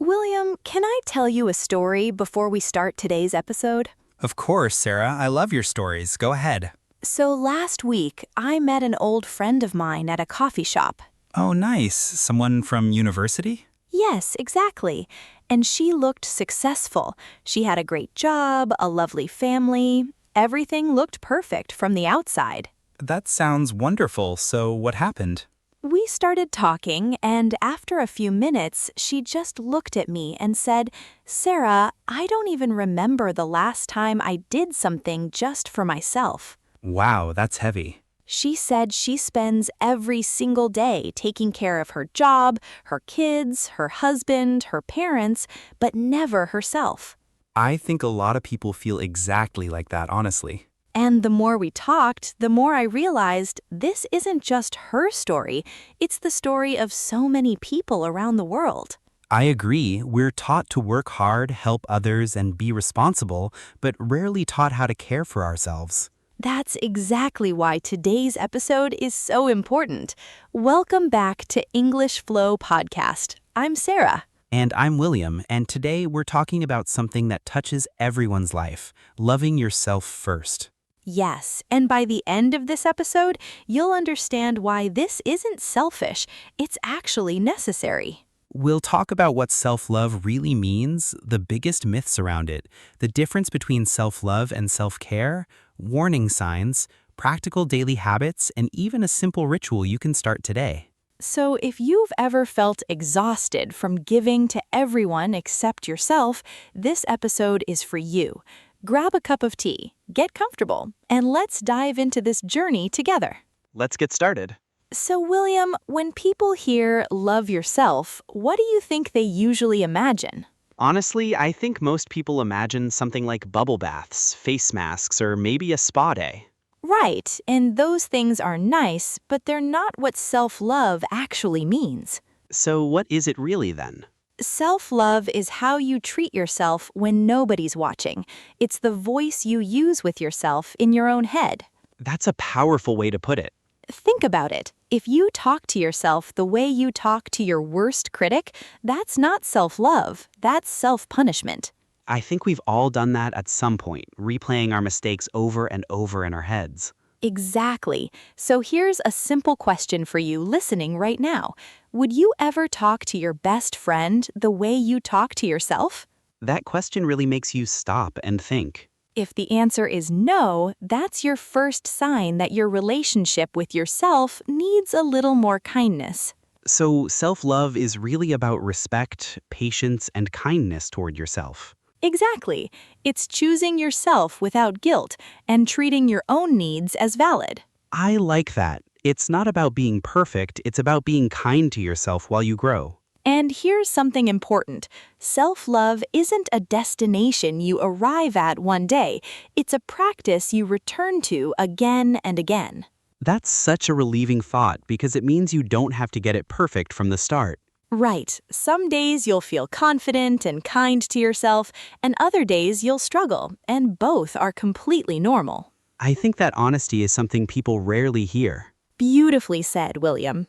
William, can I tell you a story before we start today's episode? Of course, Sarah. I love your stories. Go ahead. So last week, I met an old friend of mine at a coffee shop. Oh, nice. Someone from university? Yes, exactly. And she looked successful. She had a great job, a lovely family. Everything looked perfect from the outside. That sounds wonderful. So what happened? We started talking, and after a few minutes, she just looked at me and said, "Sarah, I don't even remember the last time I did something just for myself." Wow, that's heavy. She said she spends every single day taking care of her job, her kids, her husband, her parents, but never herself. I think a lot of people feel exactly like that, honestly. And the more we talked, the more I realized this isn't just her story, it's the story of so many people around the world. I agree. We're taught to work hard, help others, and be responsible, but rarely taught how to care for ourselves. That's exactly why today's episode is so important. Welcome back to English Flow Podcast. I'm Sarah. And I'm William, and today we're talking about something that touches everyone's life, loving yourself first. Yes, and by the end of this episode, you'll understand why this isn't selfish, it's actually necessary. We'll talk about what self-love really means, the biggest myths around it, the difference between self-love and self-care, warning signs, practical daily habits, and even a simple ritual you can start today. So if you've ever felt exhausted from giving to everyone except yourself, this episode is for you. Grab a cup of tea, get comfortable, and let's dive into this journey together. Let's get started. So, William, when people hear love yourself, what do you think they usually imagine? Honestly, I think most people imagine something like bubble baths, face masks, or maybe a spa day. Right, and those things are nice, but they're not what self-love actually means. So what is it really then? Self-love is how you treat yourself when nobody's watching. It's the voice you use with yourself in your own head. That's a powerful way to put it. Think about it. If you talk to yourself the way you talk to your worst critic, that's not self-love, that's self-punishment. I think we've all done that at some point, replaying our mistakes over and over in our heads. Exactly. So here's a simple question for you listening right now. Would you ever talk to your best friend the way you talk to yourself? That question really makes you stop and think. If the answer is no, that's your first sign that your relationship with yourself needs a little more kindness. So self-love is really about respect, patience, and kindness toward yourself. Exactly. It's choosing yourself without guilt and treating your own needs as valid. I like that. It's not about being perfect, it's about being kind to yourself while you grow. And here's something important. Self-love isn't a destination you arrive at one day. It's a practice you return to again and again. That's such a relieving thought because it means you don't have to get it perfect from the start. Right. Some days you'll feel confident and kind to yourself, and other days you'll struggle, and both are completely normal. I think that honesty is something people rarely hear. Beautifully said, William.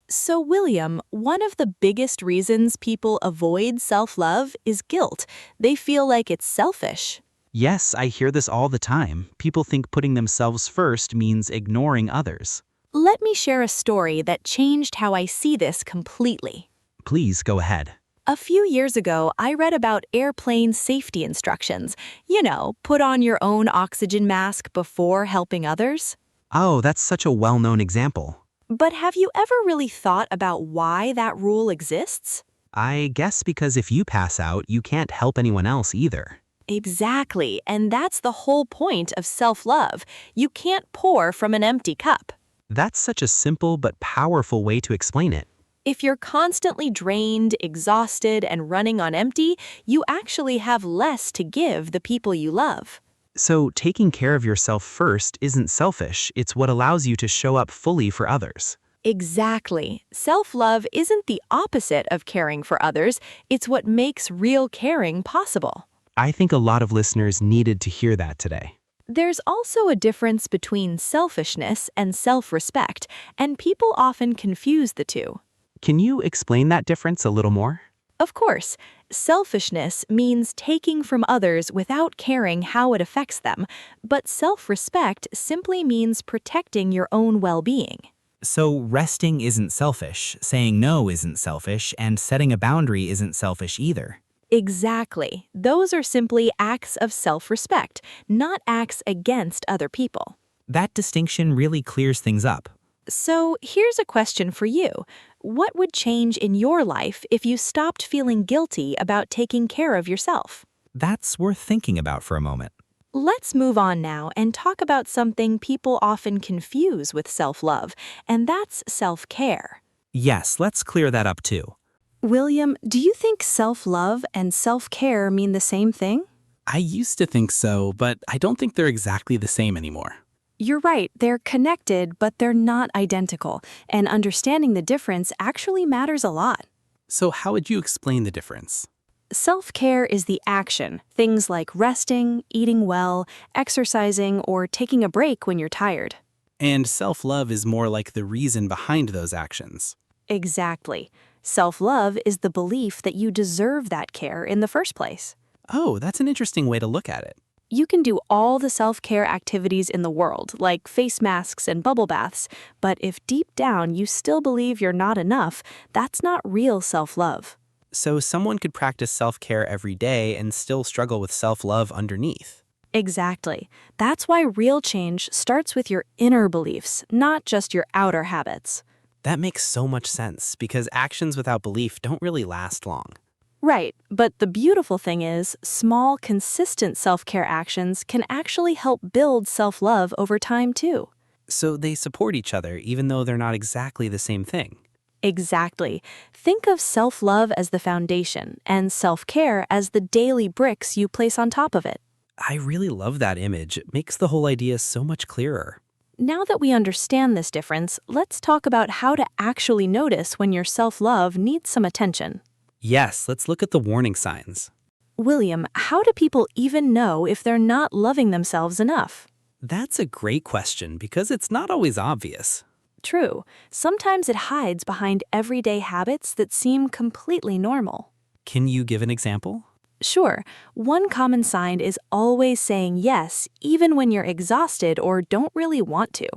So, William, one of the biggest reasons people avoid self-love is guilt. They feel like it's selfish. Yes, I hear this all the time. People think putting themselves first means ignoring others. Let me share a story that changed how I see this completely. Please go ahead. A few years ago, I read about airplane safety instructions. You know, put on your own oxygen mask before helping others. Oh, that's such a well-known example. But have you ever really thought about why that rule exists? I guess because if you pass out, you can't help anyone else either. Exactly, and that's the whole point of self-love. You can't pour from an empty cup. That's such a simple but powerful way to explain it. If you're constantly drained, exhausted, and running on empty, you actually have less to give the people you love. So taking care of yourself first isn't selfish, it's what allows you to show up fully for others. Exactly. Self-love isn't the opposite of caring for others, it's what makes real caring possible. I think a lot of listeners needed to hear that today. There's also a difference between selfishness and self-respect, and people often confuse the two. Can you explain that difference a little more? Of course, selfishness means taking from others without caring how it affects them, but self-respect simply means protecting your own well-being. So resting isn't selfish, saying no isn't selfish, and setting a boundary isn't selfish either. Exactly. Those are simply acts of self-respect, not acts against other people. That distinction really clears things up. So here's a question for you. What would change in your life if you stopped feeling guilty about taking care of yourself? That's worth thinking about for a moment. Let's move on now and talk about something people often confuse with self-love, and that's self-care. Yes, let's clear that up too. William, do you think self-love and self-care mean the same thing? I used to think so, but I don't think they're exactly the same anymore. You're right, they're connected, but they're not identical, and understanding the difference actually matters a lot. So how would you explain the difference? Self-care is the action, things like resting, eating well, exercising, or taking a break when you're tired. And self-love is more like the reason behind those actions. Exactly. Self-love is the belief that you deserve that care in the first place. Oh, that's an interesting way to look at it. You can do all the self-care activities in the world, like face masks and bubble baths, but if deep down you still believe you're not enough, that's not real self-love. So someone could practice self-care every day and still struggle with self-love underneath. Exactly. That's why real change starts with your inner beliefs, not just your outer habits. That makes so much sense because actions without belief don't really last long. Right, but the beautiful thing is, small, consistent self-care actions can actually help build self-love over time too. So they support each other even though they're not exactly the same thing. Exactly. Think of self-love as the foundation and self-care as the daily bricks you place on top of it. I really love that image. It makes the whole idea so much clearer. Now that we understand this difference, let's talk about how to actually notice when your self-love needs some attention. Yes, let's look at the warning signs. William, how do people even know if they're not loving themselves enough? That's a great question because it's not always obvious. True. Sometimes it hides behind everyday habits that seem completely normal. Can you give an example? Sure, one common sign is always saying yes, even when you're exhausted or don't really want to.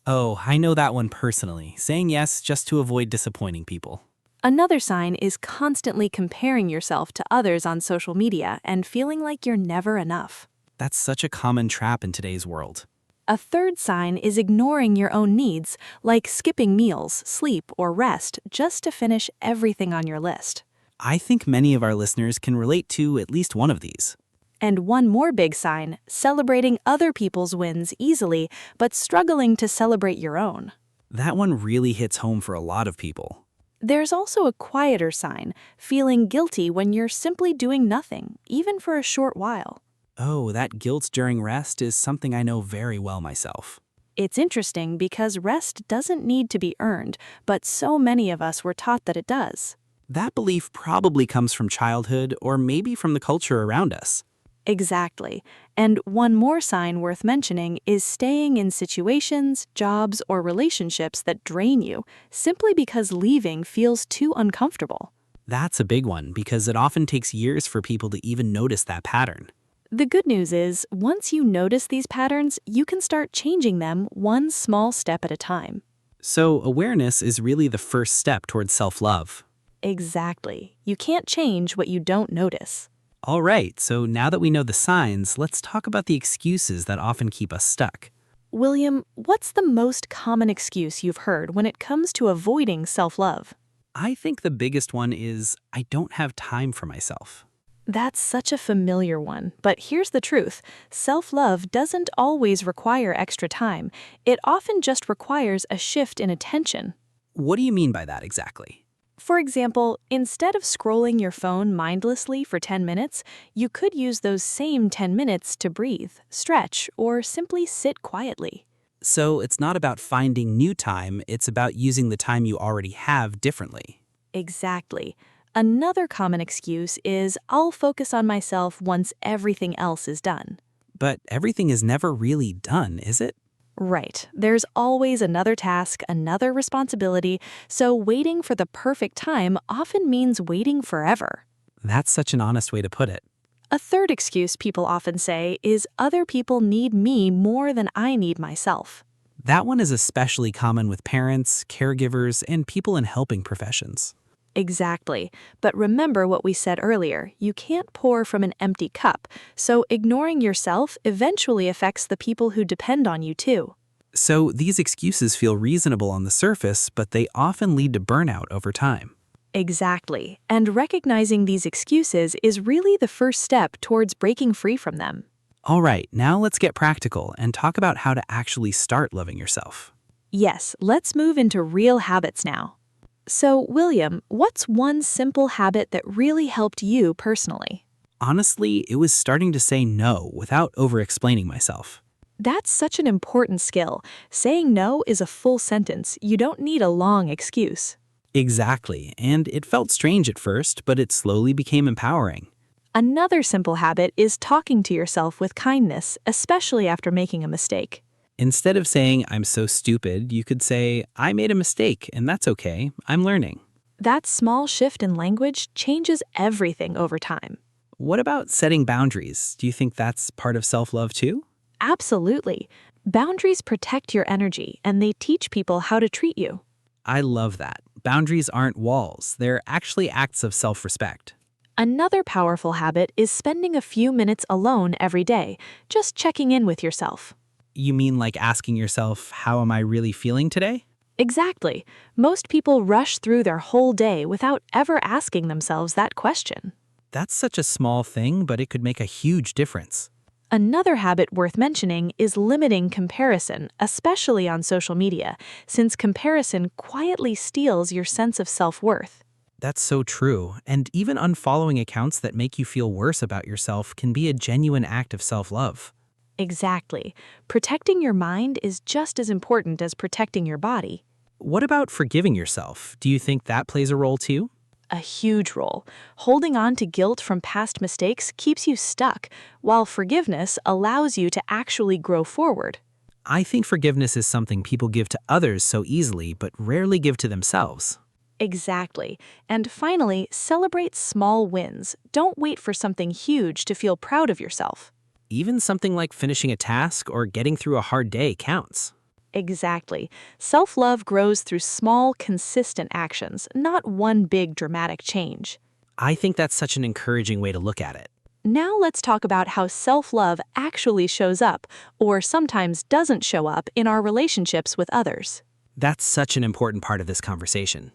Oh, I know that one personally, saying yes just to avoid disappointing people. Another sign is constantly comparing yourself to others on social media and feeling like you're never enough. That's such a common trap in today's world. A third sign is ignoring your own needs, like skipping meals, sleep, or rest just to finish everything on your list. I think many of our listeners can relate to at least one of these. And one more big sign, celebrating other people's wins easily, but struggling to celebrate your own. That one really hits home for a lot of people. There's also a quieter sign, feeling guilty when you're simply doing nothing, even for a short while. Oh, that guilt during rest is something I know very well myself. It's interesting because rest doesn't need to be earned, but so many of us were taught that it does. That belief probably comes from childhood or maybe from the culture around us. Exactly. And one more sign worth mentioning is staying in situations, jobs, or relationships that drain you, simply because leaving feels too uncomfortable. That's a big one because it often takes years for people to even notice that pattern. The good news is, once you notice these patterns, you can start changing them one small step at a time. So awareness is really the first step towards self-love. Exactly. You can't change what you don't notice. All right, so now that we know the signs, let's talk about the excuses that often keep us stuck. William, what's the most common excuse you've heard when it comes to avoiding self-love? I think the biggest one is, I don't have time for myself. That's such a familiar one, but here's the truth. Self-love doesn't always require extra time. It often just requires a shift in attention. What do you mean by that exactly? For example, instead of scrolling your phone mindlessly for 10 minutes, you could use those same 10 minutes to breathe, stretch, or simply sit quietly. So it's not about finding new time, it's about using the time you already have differently. Exactly. Another common excuse is, I'll focus on myself once everything else is done. But everything is never really done, is it? Right. There's always another task, another responsibility, so waiting for the perfect time often means waiting forever. That's such an honest way to put it. A third excuse people often say is other people need me more than I need myself. That one is especially common with parents, caregivers, and people in helping professions. Exactly. But remember what we said earlier, you can't pour from an empty cup, so ignoring yourself eventually affects the people who depend on you too. So these excuses feel reasonable on the surface, but they often lead to burnout over time. Exactly. And recognizing these excuses is really the first step towards breaking free from them. All right, now let's get practical and talk about how to actually start loving yourself. Yes, let's move into real habits now. So, William, what's one simple habit that really helped you personally? Honestly, it was starting to say no without over-explaining myself. That's such an important skill. Saying no is a full sentence. You don't need a long excuse. Exactly, and it felt strange at first, but it slowly became empowering. Another simple habit is talking to yourself with kindness, especially after making a mistake. Instead of saying, I'm so stupid, you could say, I made a mistake, and that's okay, I'm learning. That small shift in language changes everything over time. What about setting boundaries? Do you think that's part of self-love too? Absolutely. Boundaries protect your energy, and they teach people how to treat you. I love that. Boundaries aren't walls, they're actually acts of self-respect. Another powerful habit is spending a few minutes alone every day, just checking in with yourself. You mean like asking yourself, how am I really feeling today? Exactly. Most people rush through their whole day without ever asking themselves that question. That's such a small thing, but it could make a huge difference. Another habit worth mentioning is limiting comparison, especially on social media, since comparison quietly steals your sense of self-worth. That's so true, and even unfollowing accounts that make you feel worse about yourself can be a genuine act of self-love. Exactly. Protecting your mind is just as important as protecting your body. What about forgiving yourself? Do you think that plays a role too? A huge role. Holding on to guilt from past mistakes keeps you stuck, while forgiveness allows you to actually grow forward. I think forgiveness is something people give to others so easily, but rarely give to themselves. Exactly. And finally, celebrate small wins. Don't wait for something huge to feel proud of yourself. Even something like finishing a task or getting through a hard day counts. Exactly. Self-love grows through small, consistent actions, not one big dramatic change. I think that's such an encouraging way to look at it. Now let's talk about how self-love actually shows up, or sometimes doesn't show up, in our relationships with others. That's such an important part of this conversation.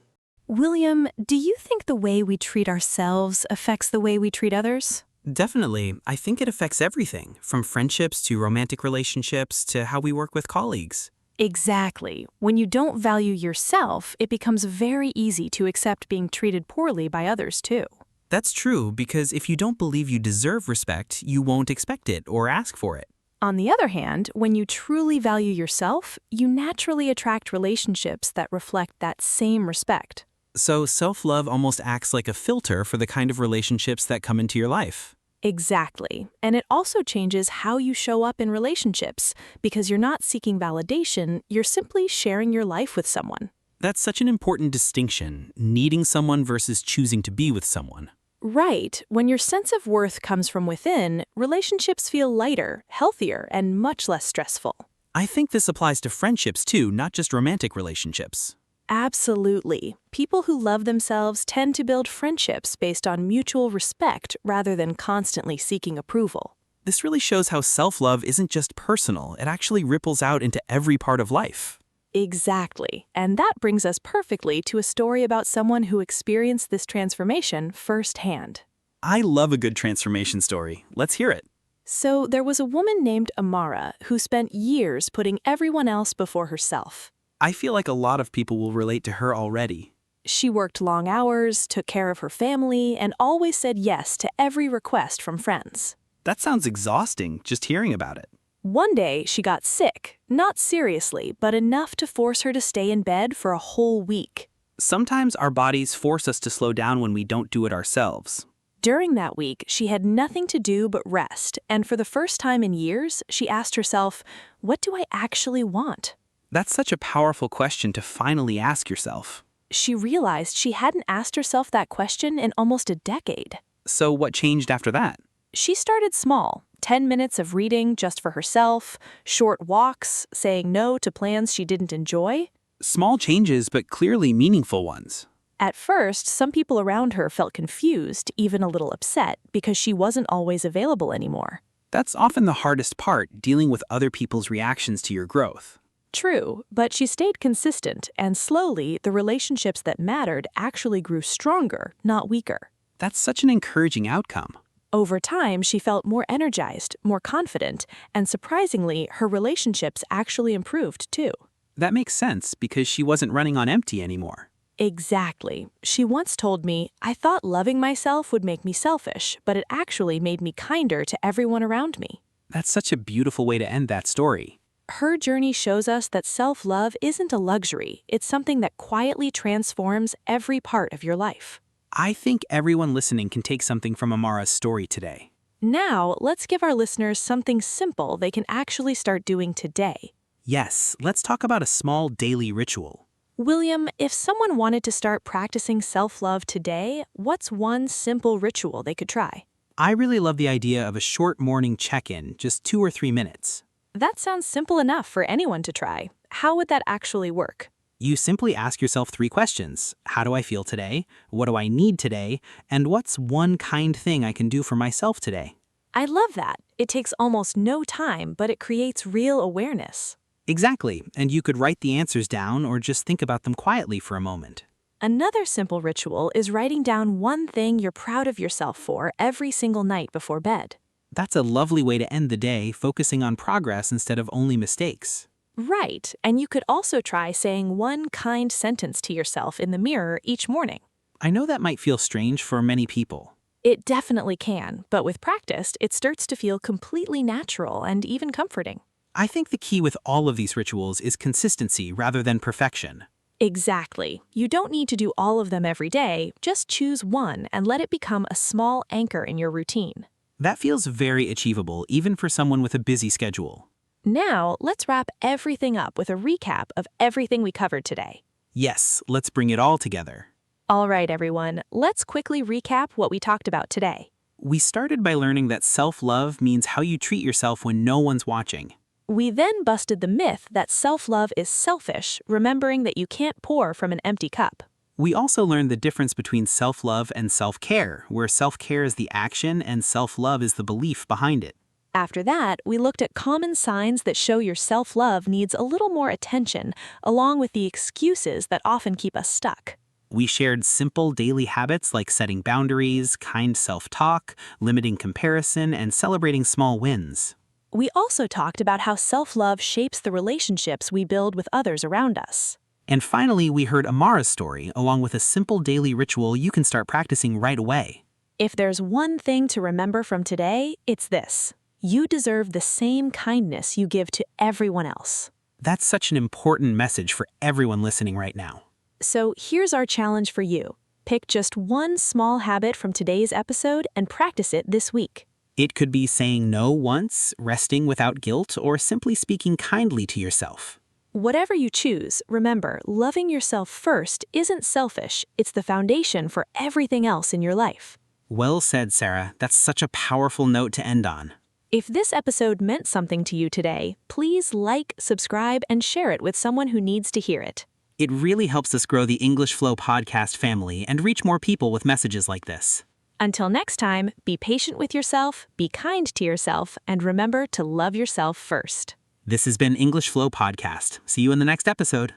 William, do you think the way we treat ourselves affects the way we treat others? Definitely. I think it affects everything, from friendships to romantic relationships to how we work with colleagues. Exactly. When you don't value yourself, it becomes very easy to accept being treated poorly by others too. That's true, because if you don't believe you deserve respect, you won't expect it or ask for it. On the other hand, when you truly value yourself, you naturally attract relationships that reflect that same respect. So self-love almost acts like a filter for the kind of relationships that come into your life. Exactly. And it also changes how you show up in relationships, because you're not seeking validation, you're simply sharing your life with someone. That's such an important distinction, needing someone versus choosing to be with someone. Right. When your sense of worth comes from within, relationships feel lighter, healthier, and much less stressful. I think this applies to friendships too, not just romantic relationships. Absolutely. People who love themselves tend to build friendships based on mutual respect rather than constantly seeking approval. This really shows how self-love isn't just personal, it actually ripples out into every part of life. Exactly. And that brings us perfectly to a story about someone who experienced this transformation firsthand. I love a good transformation story. Let's hear it. So there was a woman named Amara who spent years putting everyone else before herself. I feel like a lot of people will relate to her already. She worked long hours, took care of her family, and always said yes to every request from friends. That sounds exhausting, just hearing about it. One day, she got sick, not seriously, but enough to force her to stay in bed for a whole week. Sometimes our bodies force us to slow down when we don't do it ourselves. During that week, she had nothing to do but rest, and for the first time in years, she asked herself, what do I actually want? That's such a powerful question to finally ask yourself. She realized she hadn't asked herself that question in almost a decade. So what changed after that? She started small, 10 minutes of reading just for herself, short walks, saying no to plans she didn't enjoy. Small changes, but clearly meaningful ones. At first, some people around her felt confused, even a little upset, because she wasn't always available anymore. That's often the hardest part, dealing with other people's reactions to your growth. True, but she stayed consistent, and slowly, the relationships that mattered actually grew stronger, not weaker. That's such an encouraging outcome. Over time, she felt more energized, more confident, and surprisingly, her relationships actually improved too. That makes sense because she wasn't running on empty anymore. Exactly. She once told me, I thought loving myself would make me selfish, but it actually made me kinder to everyone around me. That's such a beautiful way to end that story. Her journey shows us that self-love isn't a luxury, it's something that quietly transforms every part of your life. I think everyone listening can take something from Amara's story today. Now, let's give our listeners something simple they can actually start doing today. Yes, let's talk about a small daily ritual. William, if someone wanted to start practicing self-love today, what's one simple ritual they could try? I really love the idea of a short morning check-in, just 2 or 3 minutes. That sounds simple enough for anyone to try. How would that actually work? You simply ask yourself 3 questions. How do I feel today? What do I need today? And what's one kind thing I can do for myself today? I love that. It takes almost no time, but it creates real awareness. Exactly, and you could write the answers down or just think about them quietly for a moment. Another simple ritual is writing down one thing you're proud of yourself for every single night before bed. That's a lovely way to end the day, focusing on progress instead of only mistakes. Right, and you could also try saying one kind sentence to yourself in the mirror each morning. I know that might feel strange for many people. It definitely can, but with practice, it starts to feel completely natural and even comforting. I think the key with all of these rituals is consistency rather than perfection. Exactly. You don't need to do all of them every day, just choose one and let it become a small anchor in your routine. That feels very achievable, even for someone with a busy schedule. Now, let's wrap everything up with a recap of everything we covered today. Yes, let's bring it all together. All right, everyone, let's quickly recap what we talked about today. We started by learning that self-love means how you treat yourself when no one's watching. We then busted the myth that self-love is selfish, remembering that you can't pour from an empty cup. We also learned the difference between self-love and self-care, where self-care is the action and self-love is the belief behind it. After that, we looked at common signs that show your self-love needs a little more attention, along with the excuses that often keep us stuck. We shared simple daily habits like setting boundaries, kind self-talk, limiting comparison, and celebrating small wins. We also talked about how self-love shapes the relationships we build with others around us. And finally, we heard Amara's story, along with a simple daily ritual you can start practicing right away. If there's one thing to remember from today, it's this. You deserve the same kindness you give to everyone else. That's such an important message for everyone listening right now. So here's our challenge for you. Pick just one small habit from today's episode and practice it this week. It could be saying no once, resting without guilt, or simply speaking kindly to yourself. Whatever you choose, remember, loving yourself first isn't selfish. It's the foundation for everything else in your life. Well said, Sarah. That's such a powerful note to end on. If this episode meant something to you today, please like, subscribe, and share it with someone who needs to hear it. It really helps us grow the English Flow podcast family and reach more people with messages like this. Until next time, be patient with yourself, be kind to yourself, and remember to love yourself first. This has been English Flow Podcast. See you in the next episode.